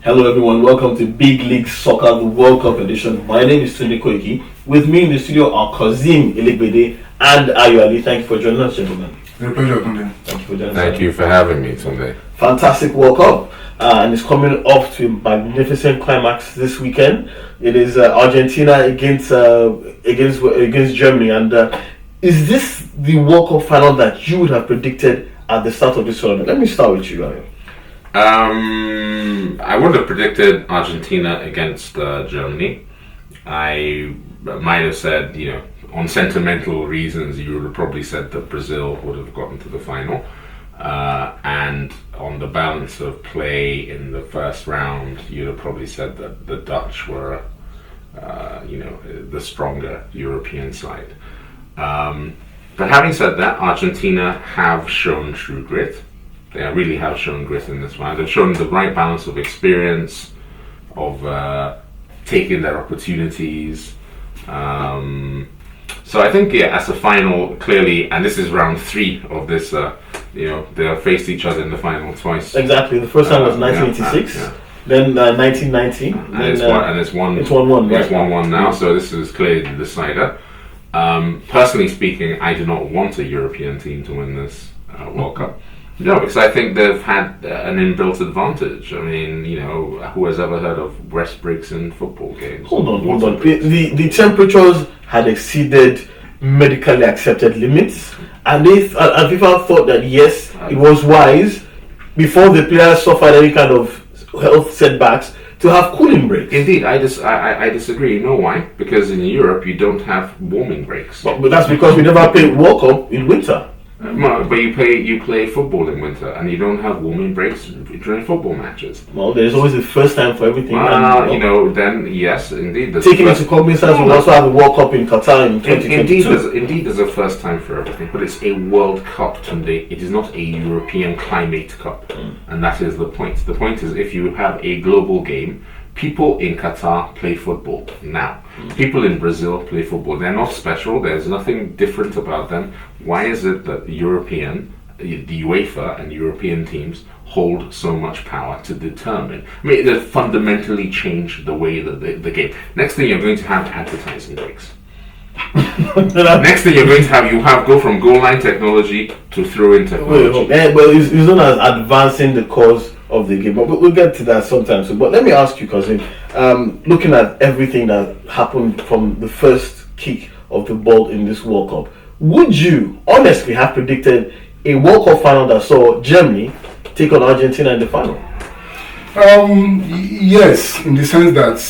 Hello everyone, welcome to Big League Soccer, the World Cup edition. My name is Tunde Koiki. With me in the studio are Kazim Ilegbede and Ayo Ali. Thank you for joining us, gentlemen. It's a pleasure, Tunde. Thank you for joining us. Thank you for having me, Tunde. Fantastic World Cup, and it's coming off to a magnificent climax this weekend. It is Argentina against Germany, and is this the World Cup final that you would have predicted at the start of this tournament? Let me start with you, Ayo. I would have predicted Argentina against Germany. I might have said, on sentimental reasons, you would have probably said that Brazil would have gotten to the final. And on the balance of play in the first round, you'd have probably said that the Dutch were, the stronger European side. But having said that, Argentina have shown true grit. They really have shown grit in this one. They've shown the right balance of experience, of taking their opportunities. So I think, as a final, clearly, and this is round 3 of this, they have faced each other in the final twice. Exactly. The first time was 1986, then 1990. And it's 1-1. It's 1-1, right? It's 1-1 now, so this is clearly the decider. Personally speaking, I do not want a European team to win this World Cup. No, because I think they've had an inbuilt advantage. I mean, who has ever heard of rest breaks in football games? Hold on. The temperatures had exceeded medically accepted limits, and FIFA thought that yes, it was wise before the players suffered any kind of health setbacks to have cooling breaks. Indeed, I disagree. You know why? Because in Europe you don't have warming breaks. But that's because we never played World Cup in winter. But you play football in winter, and you don't have warming breaks during football matches. Well, there's always a first time for everything. Then yes, indeed. Taking into cognizance, we also have the World Cup in Qatar in 2022. Indeed, there's a first time for everything, but it's a World Cup, Tunde. It is not a European Climate Cup, and that is the point. The point is, if you have a global game, people in Qatar play football now. People in Brazil play football. They're not special. There's nothing different about them. Why is it that the UEFA and European teams hold so much power to determine? I mean, they fundamentally change the way that the game. Next thing you're going to have advertising breaks. Next thing you're going to have, go from goal line technology to throw-in technology. Well, it's not as advancing the cause of the game, but we'll get to that sometime soon. But let me ask you, Cousin, looking at everything that happened from the first kick of the ball in this World Cup, would you honestly have predicted a World Cup final that saw Germany take on Argentina in the final? Yes, in the sense that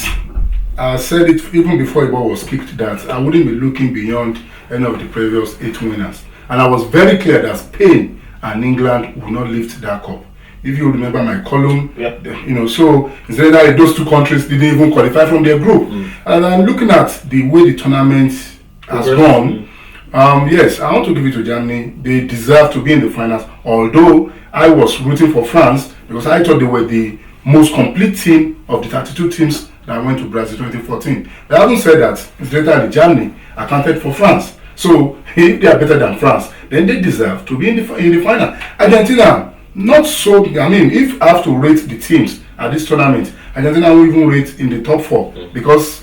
I said it even before the ball was kicked that I wouldn't be looking beyond any of the previous 8 winners, and I was very clear that Spain and England would not lift that cup. If you remember my column, so instead that those 2 countries didn't even qualify from their group. And I'm looking at the way the tournament has gone. Yes, I want to give it to Germany. They deserve to be in the finals, although I was rooting for France because I thought they were the most complete team of the 32 teams that went to Brazil 2014. But having said that, incidentally, Germany accounted for France. So if they are better than France, then they deserve to be in the final. Argentina, not so. I mean, if I have to rate the teams at this tournament, Argentina will even rate in the top 4 because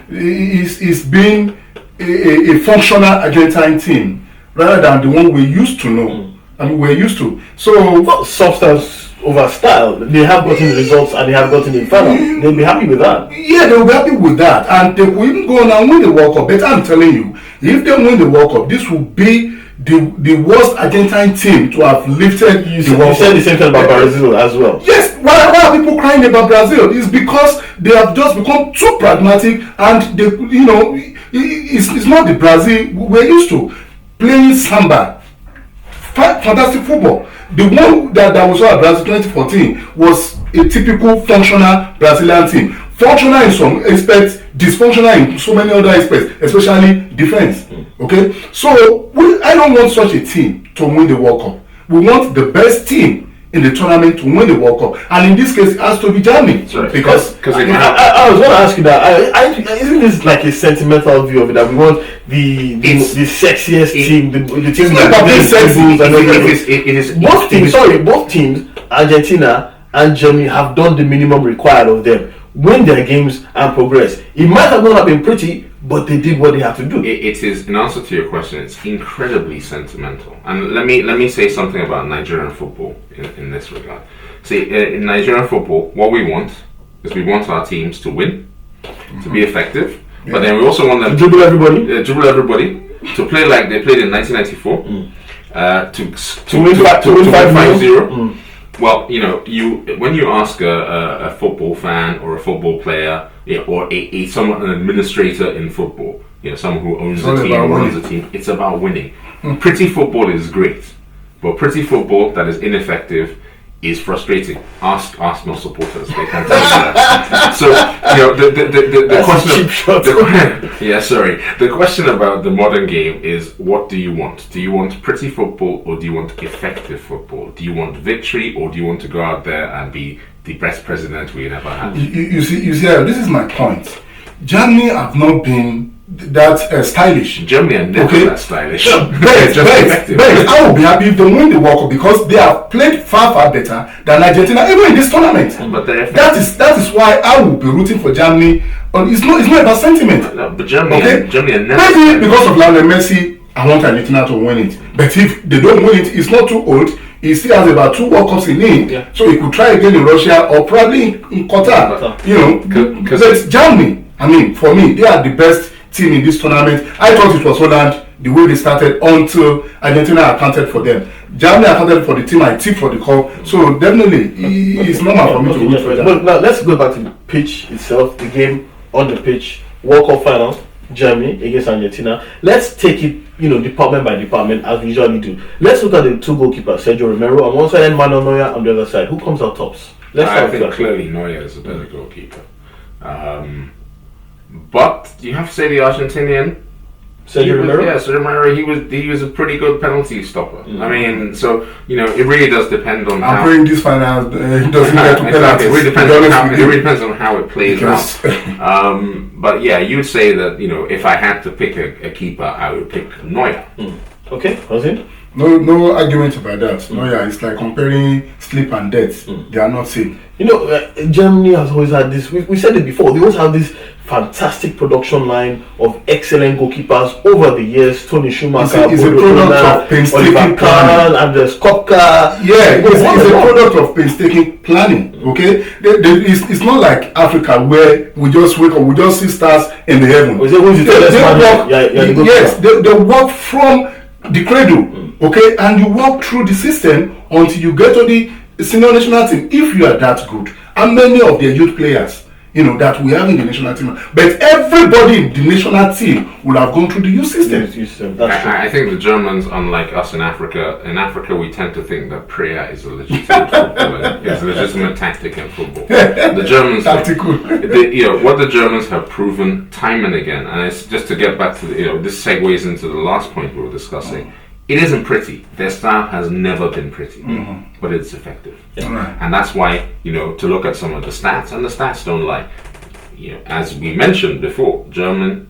it's been a functional Argentine team rather than the one we used to know. We're used to. So substance over style. They have gotten results and they have gotten in final. They'll be happy with that. Yeah, they'll be happy with that, and they will even go on and win the World Cup. But I'm telling you, if they win the World Cup, this will be the worst Argentine team to have lifted the World Cup. You said the same thing about Brazil as well. Yes, why are people crying about Brazil? It's because they have just become too pragmatic, and they, it's not the Brazil we're used to. Playing samba, fantastic football. The one that was at Brazil 2014 was a typical functional Brazilian team. Functional in some aspects, dysfunctional in so many other aspects, especially defense. Okay, so I don't want such a team to win the World Cup. We want the best team in the tournament to win the World Cup, and in this case, it has to be Germany. Because I was going to ask you that. Isn't this like a sentimental view of it, that we want the sexiest team, the team that sexy. Both teams, Argentina and Germany have done the minimum required of them, win their games and progress. It might have not have been pretty, but they did what they had to do. It is, in answer to your question, it's incredibly sentimental. And let me say something about Nigerian football in this regard. See, in Nigerian football, what we want is we want our teams to win, to be effective, but then we also want them Dribble everybody. dribble everybody, to play like they played in 1994, To win 5-0. Well, when you ask a football fan or a football player, or someone, an administrator in football, someone who owns a team or runs a team, it's about winning. Pretty football is great, but pretty football that is ineffective is frustrating. Ask Arsenal supporters; they can tell you that. So, the question. The question about the modern game is: what do you want? Do you want pretty football, or do you want effective football? Do you want victory, or do you want to go out there and be the best president we never had? You see, this is my point. Germany have not been that stylish. Germany are never that stylish. But I will be happy if they win the World Cup because they have played far better than Argentina, even in this tournament. But that is why I will be rooting for Germany. It's not about sentiment. No, but Germany are never. Maybe because of Lionel Messi, I want Argentina to win it. But if they don't win it, it's not too old. He still has about 2 World Cups in him, so he could try again in Russia or probably in Qatar. But Germany, for me, they are the best team in this tournament. I thought it was Holland the way they started until Argentina accounted for them. Germany accounted for the team I tipped for the cup, so definitely it's normal for me to root for them. But now let's go back to the pitch itself, the game on the pitch, World Cup final, Germany against Argentina. Let's take it, department by department as we usually do. Let's look at the 2 goalkeepers, Sergio Romero on one side and Manuel Neuer on the other side. Who comes out tops? I think clearly Neuer is a better goalkeeper. But you have to say the Argentinian Sergio Romero? Yeah, Sergio Romero, he was a pretty good penalty stopper. It really does depend on how... I'm praying this final doesn't get to penalties. It really depends on how it plays out. But yeah, you would say that, if I had to pick a keeper, I would pick Neuer. Okay, Jose? No argument about that. Neuer, it's like comparing sleep and death. They are not same. Germany has always had this, we said it before, they always have this fantastic production line of excellent goalkeepers over the years. Tony Schumacher, it's a product of painstaking planning. Andres Kopka. Yeah, it's a product of painstaking planning. Okay, it's not like Africa where we just wake up, we just see stars in the heaven. They work from the cradle. Okay, and you walk through the system until you get to the senior national team. If you are that good, and many of their youth players, that we have in the national team, but everybody in the national team will have gone through the youth system. I think the Germans, unlike us in Africa we tend to think that prayer is a legitimate football. It's a legitimate tactic in football. The Germans, tactical. What the Germans have proven time and again, and it's just to get back to this segues into the last point we were discussing. It isn't pretty. Their style has never been pretty, but it's effective. And that's why, to look at some of the stats, and the stats don't lie. As we mentioned before, Germans,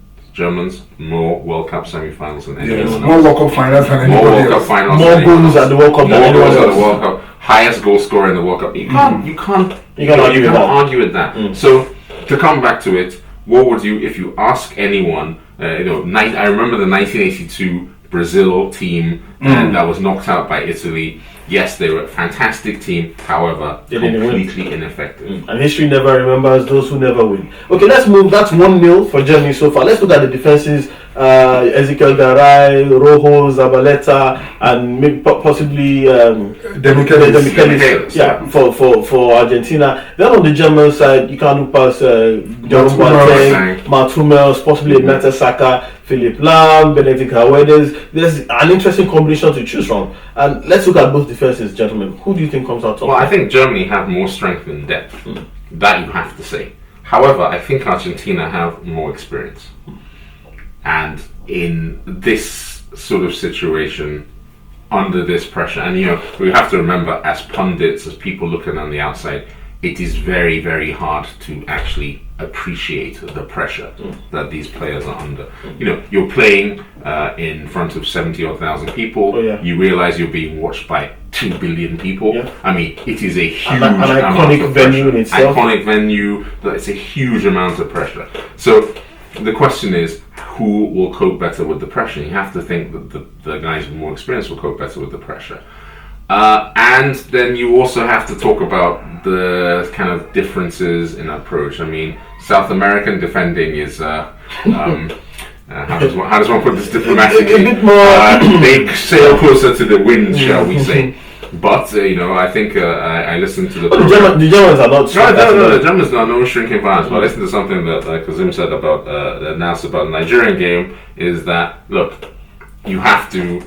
more World Cup semi-finals than anyone else. More World Cup finals than anybody More World Cup finals. More goals at the World Cup than anyone else. The World Cup. Highest goal scorer in the World Cup. You can't argue with that. So, to come back to it, what would you, if you ask anyone, I remember the 1982 Brazil team and that was knocked out by Italy. Yes, they were a fantastic team, however, completely ineffective. And history never remembers those who never win. Okay, let's move. That's 1-0 for Germany so far. Let's look at the defenses. Ezequiel Garay, Rojo, Zabaleta, and maybe possibly Demichelis. Yeah, for Argentina. Then on the German side, you can't look past Jerome Boateng, Mats Hummels, possibly Mertesacker, Philipp Lahm, Benedict Höwedes. There's an interesting combination to choose from. And let's look at both defenses, gentlemen. Who do you think comes out top? Well, I think Germany have more strength in depth. That you have to say. However, I think Argentina have more experience. And in this sort of situation, under this pressure, and we have to remember, as pundits, as people looking on the outside, it is very, very hard to actually appreciate the pressure that these players are under. You're playing in front of 70,000 people. You realize you're being watched by 2 billion people. Yeah. I mean, it is a huge An amount iconic of venue pressure. in itself. Iconic venue, but it's a huge amount of pressure. So the question is, who will cope better with the pressure? You have to think that the guys with more experience will cope better with the pressure. And then you also have to talk about the kind of differences in approach. I mean, South American defending is how does one put this diplomatically? A bit more. They sail closer to the wind, shall we say? But I think I listened to the. The Germans are not. No, the Germans are no shrinking violence. But I listened to something that Kazim said about announced about the Nigerian game is that look, you have to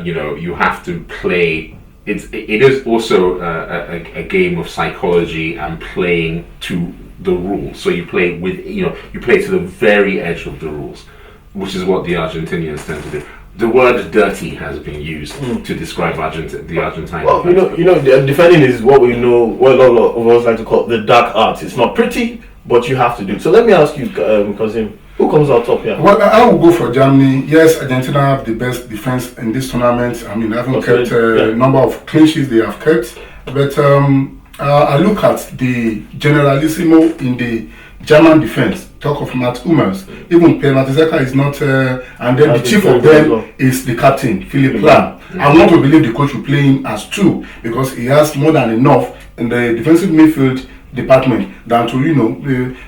you have to play. It is also a game of psychology and playing to the rules. So you play with you play to the very edge of the rules, which is what the Argentinians tend to do. The word "dirty" has been used to describe the Argentine. Well, the defending is what we know. What a lot of us like to call the dark arts. It's not pretty, but you have to do it. So let me ask you, Kazim, who comes out top here? Well, I will go for Germany. Yes, Argentina have the best defense in this tournament. I mean, they haven't kept a number of clean sheets they have kept. But I look at the generalissimo in the German defense. Talk of Matt Hummels. Even Per Mertesacker is not, and then the chief of them is the captain, Philipp Lahm. I want to believe the coach will play him as 2 because he has more than enough in the defensive midfield department than to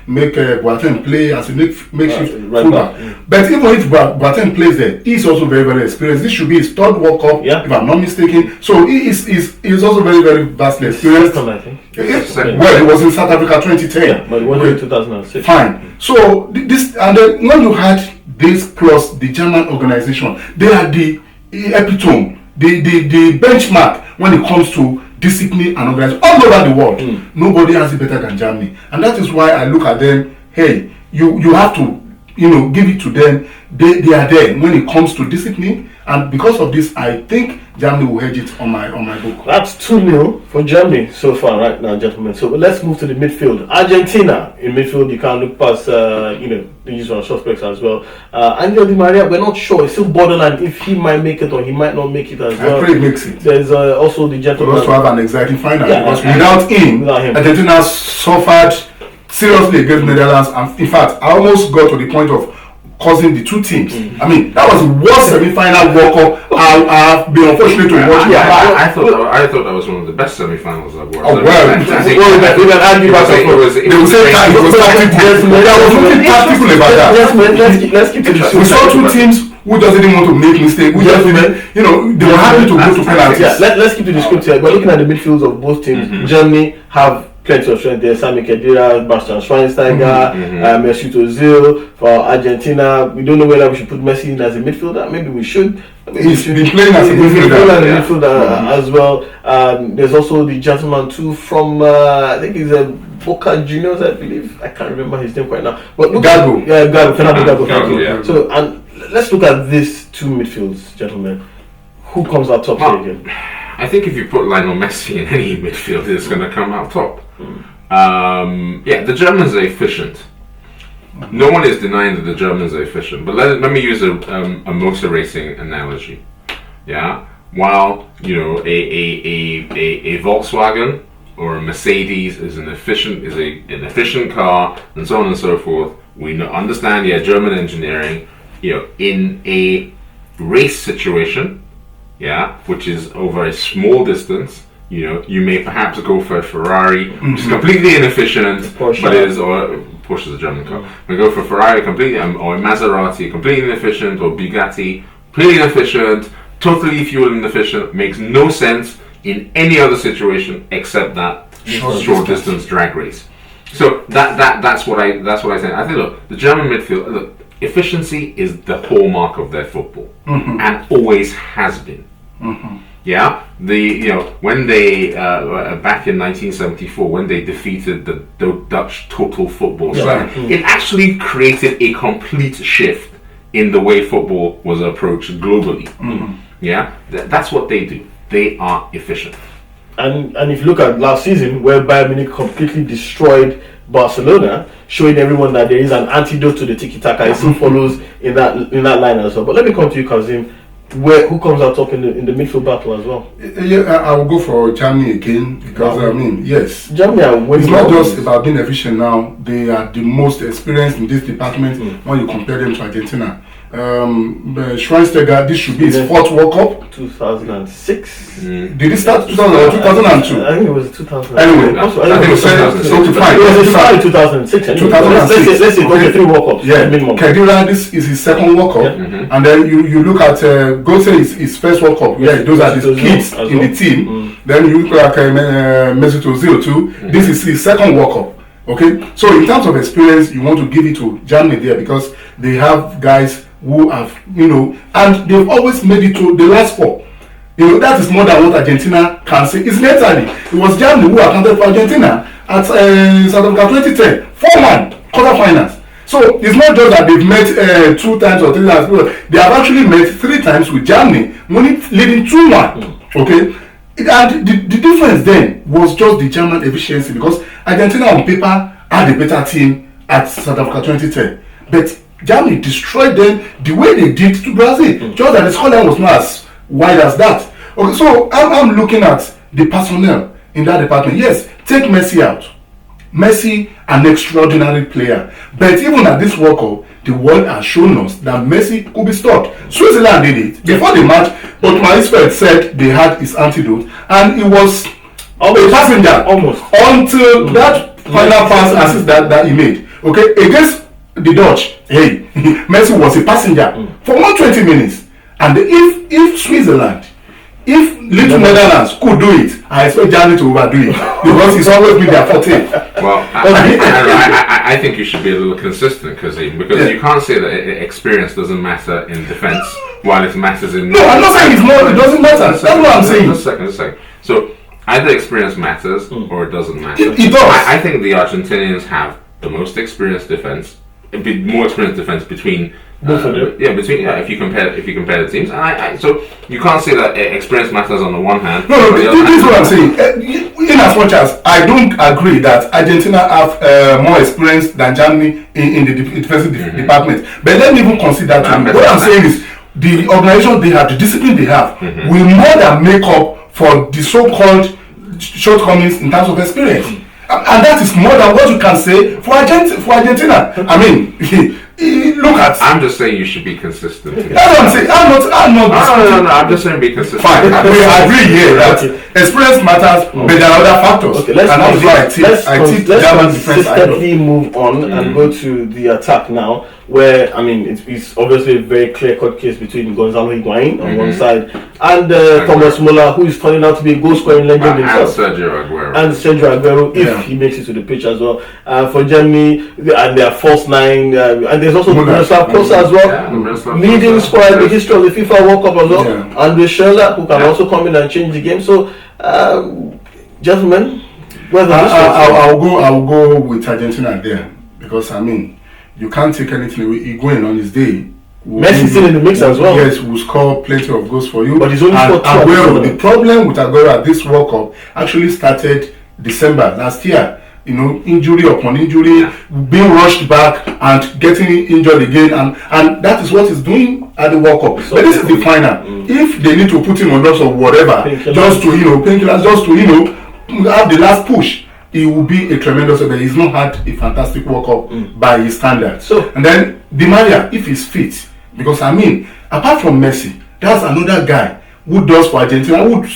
make Boateng play as a makeshift fullback. But even if Boateng plays there, he's also very, very experienced. This should be his 3rd World Cup, if I'm not mistaken. So he is also very, very vastly experienced. I think. Well, it was in South Africa 2010. Yeah, but it was in 2006. Fine. So this, and then when you had this plus the German organization, they are the epitome, the benchmark when it comes to discipline and organization all over the world. Nobody has it better than Germany, and that is why I look at them. Hey, you have to give it to them. They are there when it comes to discipline, and because of this, I think Germany will hedge it on my book. That's 2-0 for Germany so far right now, gentlemen. So let's move to the midfield. Argentina in midfield, you can't look past the usual suspects as well. Angel Di Maria, we're not sure. It's still borderline if he might make it or he might not make it as well. I pray he makes it. There's also the gentleman. We also have an exciting final because without him, Argentina suffered seriously against Netherlands, and in fact, I almost got to the point of causing the 2 teams. I mean, that was the worst semi-final World Cup I've been unfortunate to watch. I thought that was one of the best semi-finals I've watched. Oh well, we can argue about they will say it was tactical. There was nothing tactical about that. Yes, man. Let's keep it. We saw 2 teams who doesn't even want to make mistakes. They were happy to go to penalties. Yeah, let's keep to the script here. We're looking at the midfields of both teams. Germany have plenty of strength there. Sami Khedira, Bastian Schweinsteiger, Mesut Ozil. For Argentina, we don't know whether we should put Messi in as a midfielder. Maybe we should. He's been playing as a midfielder as well. There's also the gentleman too from I think he's a Boca Juniors, I believe. I can't remember his name quite now. But Gago. Gago. Yeah. So let's look at these 2 midfields, gentlemen. Who comes out top here again? I think if you put Lionel Messi in any midfield, it's going to come out top. The Germans are efficient. No one is denying that the Germans are efficient. But let me use a motor racing analogy. Yeah, while a Volkswagen or a Mercedes is an efficient car and so on and so forth. We understand German engineering. In a race situation. Which is over a small distance. You may perhaps go for a Ferrari, which is completely inefficient, Porsche. or Porsche is a German car. We go for Ferrari completely, or a Maserati completely inefficient, or Bugatti completely inefficient, totally fuel inefficient. Makes no sense in any other situation except that short distance drag race. So that's what I think. I think the German midfield. Efficiency is the hallmark of their football, and always has been. Yeah, when they back in 1974 when they defeated the Dutch total football side, it actually created a complete shift in the way football was approached globally. Yeah, that's what they do. They are efficient. And if you look at last season, where Bayern Munich completely destroyed Barcelona, showing everyone that there is an antidote to the tiki-taka. It still follows in that line as well. But let me come to you, Kazim. who comes out top in the midfield battle as well? Yeah, I will go for Germany again because I mean, yes, Germany are winning. it's not just about being efficient now. They are the most experienced in this department when you compare them to Argentina. Schweinsteiger, this should be his fourth World Cup. 2006. Did he start 2000 or 2002? I think it was 2000. Anyway, I think it was 2006. so to find. It was started in 2006. Anyway. 2006. Let's say okay, 3 World Cups. Yeah, minimum. Khedira, this is his second World Cup, and then you look at Gose is his first World Cup. Yeah, those are his kids in the team. Then you look at Mesut Ozil too. This is his second World Cup. Okay, so in terms of experience, you want to give it to Germany there because they have guys who have, and they've always made it to the last 4. That is more than what Argentina can say. It's literally, it was Germany who accounted for Argentina at South Africa 2010, 4-1 quarterfinals. So it's not just that they've met 2 times or 3 times. They have actually met 3 times with Germany, leading 2-1. Okay, and the difference then was just the German efficiency because Argentina on paper had a better team at South Africa 2010, but Germany destroyed them the way they did to Brazil. Just that the scoreline was not as wide as that. Okay, so I'm looking at the personnel in that department. Yes, take Messi out. Messi, an extraordinary player. But even at this World Cup, the world has shown us that Messi could be stopped. Switzerland did it. Before the match, Otmar Hitzfeld said they had his antidote, and it was a passenger until that final pass assist that he made. Okay, against the Dutch, hey, Messi was a passenger for 120 minutes. And if Switzerland, if little Netherlands could do it, I expect Germany to overdo it because it's always been their forte. Well, I think you should be a little consistent because you can't say that experience doesn't matter in defense while it matters in. No, I'm not saying it doesn't matter. That's what I'm saying. Just a second. So either experience matters or it doesn't matter. It does. I think the Argentinians have the most experienced defense. More experienced defense between if you compare the teams, and so you can't say that experience matters on the one hand. No, this is what I'm saying. In as much as I don't agree that Argentina have more experience than Germany in the defensive department, but let me even consider that. What I'm saying is the organization they have, the discipline they have, will more than make up for the so-called shortcomings in terms of experience. And that is more than what you can say for Argentina. I mean, look at. I'm just saying you should be consistent. That's what I'm saying. I'm not. No. I'm just saying be consistent. Fine. We agree here that experience matters, but there are other factors. Okay, let's consistently move on and go to the attack now. Where I mean, it's obviously a very clear-cut case between Gonzalo Higuain on one side and Thomas Muller, who is turning out to be a goal-scoring legend himself, and Sergio Aguero, if he makes it to the pitch as well. For Germany, and their false 9, and there's also Miroslav Klose as well, leading scorer in the history of the FIFA World Cup as well. Andre Schürrle, who can also come in and change the game. So, gentlemen, I'll go with Argentina there because I mean. You can't take anything away. Going on his day. Messi still in the mix as well. Yes, will score plenty of goals for you. But he's only scored 2. Aguero, the problem with Aguero at this World Cup actually started December last year. Injury upon injury, being rushed back and getting injured again, and that is what he's doing at the World Cup. So but this is the final. If they need to put him on drugs or whatever, just to painkillers, just to have the last push. He will be a tremendous player. He's not had a fantastic World Cup by his standards. So, and then Di Maria, if he's fit, because I mean, apart from Messi, that's another guy who does for Argentina, who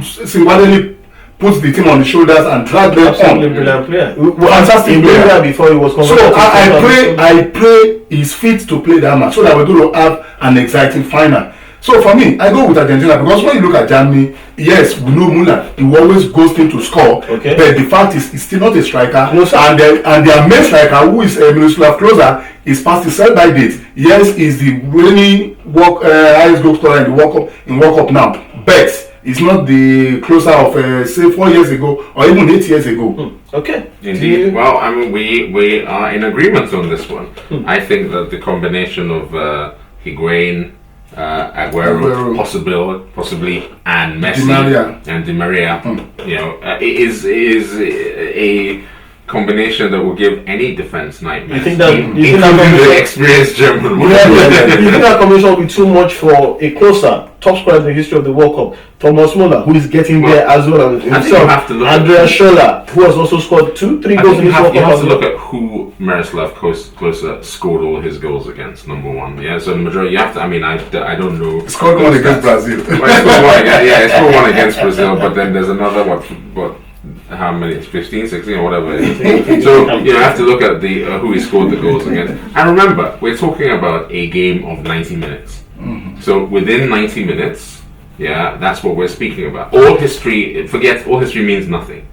symbolically puts the team on the shoulders and drag them on. Brilliant player. Fantastic player. Before he was so I pray he's fit to play that match so that we're going to have an exciting final. So for me, I go with Argentina because when you look at Germany, yes, we know Müller, he always goes in to score, but the fact is, he's still not a striker, and their main striker, who is Miroslav Klose, is past his sell-by date. Yes, he's the reigning highest goal scorer in the World Cup now, but he's not the Klose of say 4 years ago or even 8 years ago. Okay. Indeed. Well, I mean, we are in agreement on this one. I think that the combination of Higuain, Aguero, possibly, and Messi and Di Maria, is a combination that will give any defense nightmares. You think that- including the experienced German one. You think that combination will be too much for a closer top scorer in the history of the World Cup, Thomas Muller, who is getting there as well as I think you himself, have to look at- Andrea Scholler, who has also scored 2-3 I goals think in you this World have, you Cup. have as to well. look at who Miroslav Klose scored all his goals against. Number one, yeah. So the majority, you have to. I mean, I don't know. He scored one against Brazil. Well, he scored one against, yeah, he scored one against Brazil, but then there's another what? How many? It's 15, 16, or whatever. It is. So you have to look at the who he scored the goals against. And remember, we're talking about a game of 90 minutes. So within 90 minutes, yeah, that's what we're speaking about. All history, forget all history means nothing.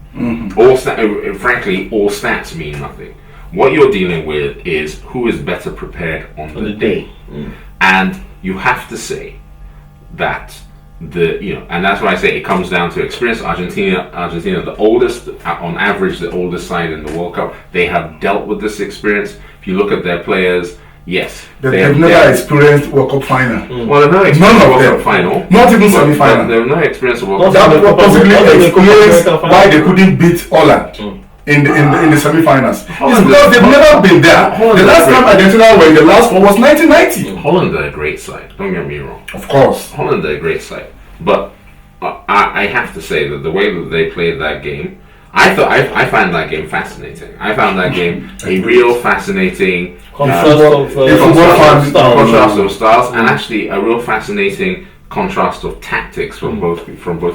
Frankly, all stats mean nothing. What you're dealing with is who is better prepared on the day, and you have to say that and that's why I say it comes down to experience. Argentina, the oldest, on average, the oldest side in the World Cup. They have dealt with this experience. If you look at their players, yes, They've never experienced World Cup final. Well, they've never experienced None of World them. Cup final. Not even But semi-final. They've never experienced a World Not Cup. That Copa possibly America explains final. why they couldn't beat Holland in the semi-finals. It's Holland because is- they've never been there. Holland The is last great. time Argentina were in the last four was 1990. Holland are a great side. Don't get me wrong. Of course. Holland are a great side, but I have to say that the way that they played that game, I found that game fascinating. I found that game a real fascinating Contrast of contrast of styles, and actually a real fascinating contrast of tactics from both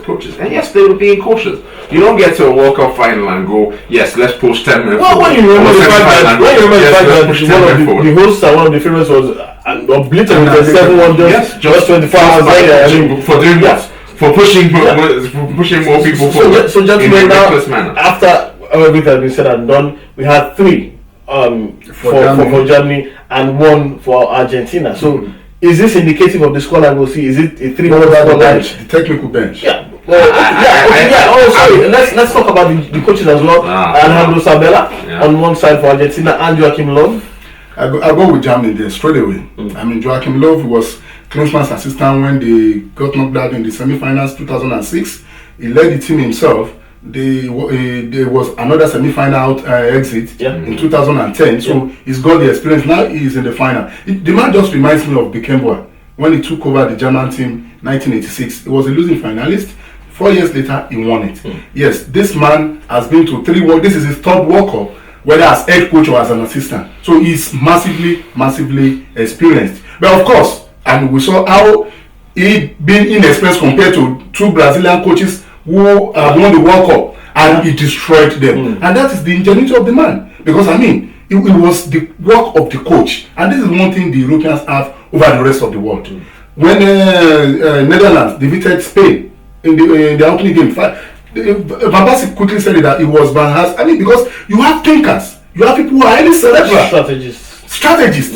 coaches. And yes, they were being cautious. You don't get to a World Cup final and go, yes, let's push 10 minutes. Well, when you remember the fact that the hosts and one of the favorites was obliterated with a 7-1 just 24 hours later. I mean, for doing what? For pushing more people forward So in a gentlemen, reckless now manner. after everything has been said and done, we had 3 for Germany and 1 for Argentina. So is this indicative of the scoreline we'll see? Is it a 3-1 bench, the technical bench. Yeah. Sorry. Let's talk about the coaches as well. Alejandro Sabella on one side for Argentina and Joachim Löw. I go with Germany there straight away. I mean, Joachim Löw was Klinsmann's assistant when they got knocked out in the semi-finals 2006. He led the team himself. There was another semi-final exit in 2010. So he's got the experience. Now he's in the final. The man just reminds me of Beckenbauer when he took over the German team 1986. He was a losing finalist. 4 years later, he won it. Yes, this man has been to 3 World. This is his 3rd World Cup, whether as head coach or as an assistant. So he's massively experienced. But of course, and we saw how he been inexperienced compared to 2 Brazilian coaches who won the World Cup, and he destroyed them. And that is the ingenuity of the man. Because I mean, it was the work of the coach, and this is one thing the Europeans have over the rest of the world. When Netherlands defeated Spain in the opening game, Van Persie quickly said that it was Van Gaal. I mean, because you have thinkers, you have people who are highly cerebral, strategists.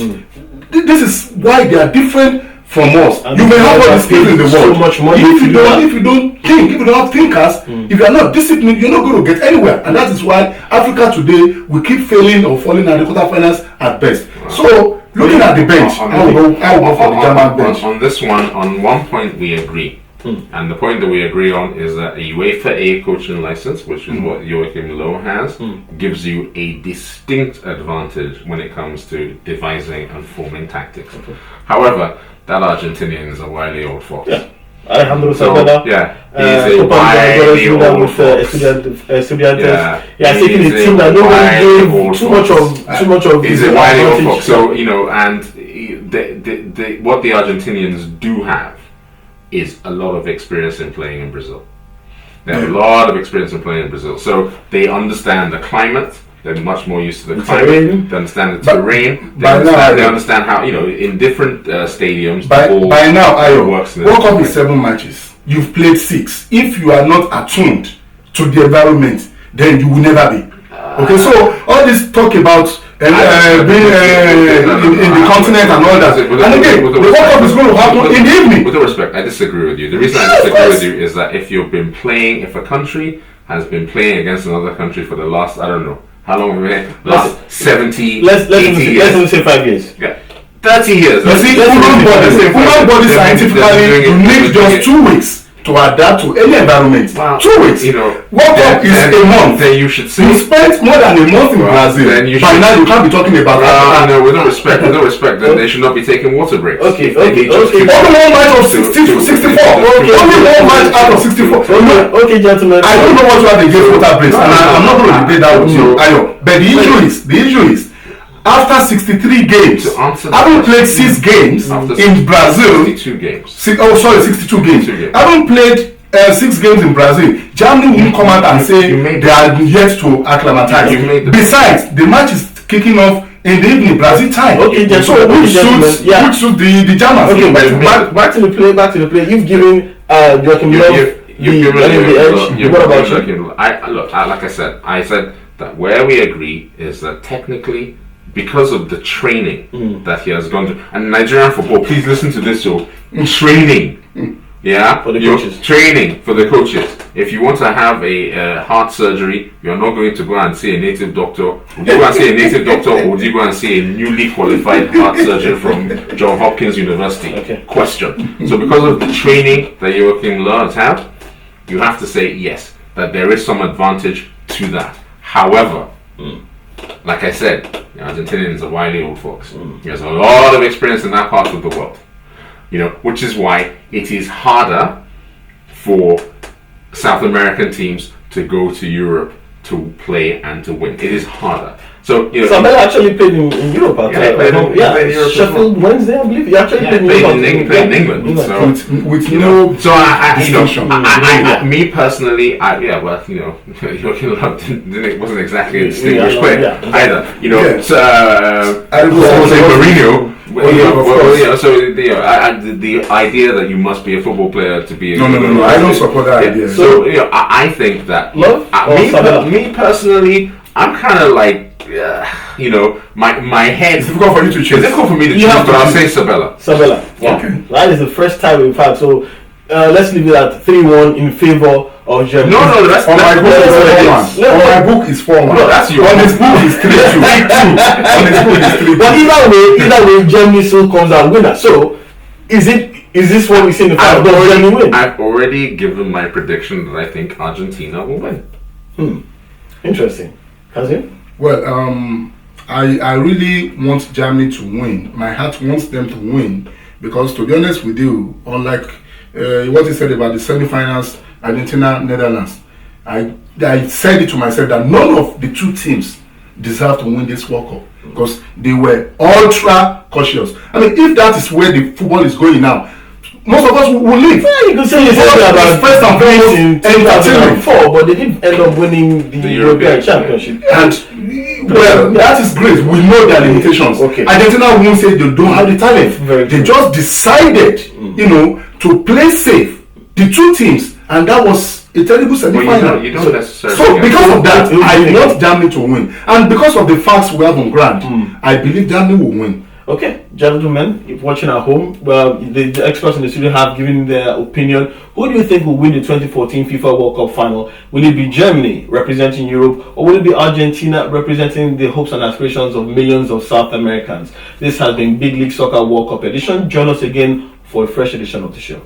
This is why they are different from us. And you may have all the skills in the world. so much money if to you do that. don't think, if you don't have thinkers, if you are not disciplined, you're not going to get anywhere. And that is why Africa today we keep failing or falling at the quarterfinals at best. So looking at the bench, I will go for the German bench. On this one, on one point we agree. And the point that we agree on is that a UEFA A coaching license, which is what Joachim Löw has, gives you a distinct advantage when it comes to devising and forming tactics. However, that Argentinian is a wily old fox. Alejandro Sabella. He's a wily old fox. I think it's a team that nobody gave too much of. He's a wily old fox. So and what the Argentinians do have is a lot of experience in playing in Brazil. They have a lot of experience in playing in Brazil, so they understand the climate. They're much more used to the climate. They understand the terrain. They understand how in different stadiums. By now, works. World Cup is 7 matches. You've played 6. If you are not attuned to the environment, then you will never be. Okay, so all this talk about being in the continent and all that, and again, the World Cup is going to happen in the evening. With all respect, I disagree with you. The reason I disagree with you is that if a country has been playing against another country for the last, I don't know, how long have we been? Last 70, let's 80 years. Let's say 5 years. Yeah. 30 years. You see, human body scientifically, you need just 2 weeks to adapt to any environment. Wow. 2 weeks. World Cup is a month. Then you should say. You spent more than a month in Brazil. Then you By should, now you can't be talking about that. No, with no respect, then they should not be taking water breaks. Okay. Only one match of 60 to 64. Only one match out of 64. Okay, gentlemen. I don't know what you have against water breaks, and I'm not going to debate that with you, Ayo. But the issue is, after 63 games, having played 6 games in Brazil. 62 games. 62 games. Having played 6 games in Brazil, Germany will come out and say they are yet to acclimatize. Besides, the match is kicking off in the evening Brazil time. Okay, so which suits the Germans. Okay, back to the play. You've given Joachim Löw the edge. What about you? Look, like I said that where we agree is that technically, because of the training that he has gone through, and Nigerian football, please listen to this, training. Yeah, for the coaches. Training for the coaches. If you want to have a heart surgery, you're not going to go and see a native doctor. Would you go and see a native doctor, or would you go and see a newly qualified heart surgeon from Johns Hopkins University? Okay. Question. So because of the training that Joachim Löw has had, you have to say yes, that there is some advantage to that. However, like I said, Argentinian is a wily old fox. He has a lot of experience in that part of the world. Which is why it is harder for South American teams to go to Europe to play and to win. It is harder. So Sabella actually played in Europe. Played in Europe Sheffield Wednesday, I believe. He actually played in England. So with no distinction. Me personally, Joachim Löw wasn't exactly a distinguished player either. Jose Mourinho. So the idea that you must be a football player to be no, I don't support that idea. So I think that me personally, I'm kind of like my head. It's difficult for you to choose. It's difficult for me to choose, but I'll say Sabella. Okay. That is the first time we've had. So let's leave it at 3-1 in favor of Germany. No, that's on my book is 4-1. On my book is 4-1. No, that's your. On his book is 3-2. On his book is 3-2. But either way, Germany still comes out winner. So is this what we see in the final? Germany win? I've already given my prediction that I think Argentina will win. Interesting. Kazim? Well, I really want Germany to win. My heart wants them to win because, to be honest with you, unlike what he said about the semi-finals, Argentina, Netherlands, I said it to myself that none of the 2 teams deserve to win this World Cup because they were ultra cautious. I mean, if that is where the football is going now, most of us will leave. Yeah, you can say you said about first and foremost in 2004, but they didn't end up winning the European Championship. And well, that is great. We know their limitations. Okay. Argentina won't say they don't have the talent. They just decided, to play safe. The 2 teams, and that was a terrible semi-final. You don't necessarily. So because of that, I want Germany to win, and because of the facts we have on ground, I believe Germany will win. Okay, gentlemen, if watching at home, well, the experts in the studio have given their opinion. Who do you think will win the 2014 FIFA World Cup final? Will it be Germany representing Europe, or will it be Argentina representing the hopes and aspirations of millions of South Americans? This has been Big League Soccer World Cup edition. Join us again for a fresh edition of the show.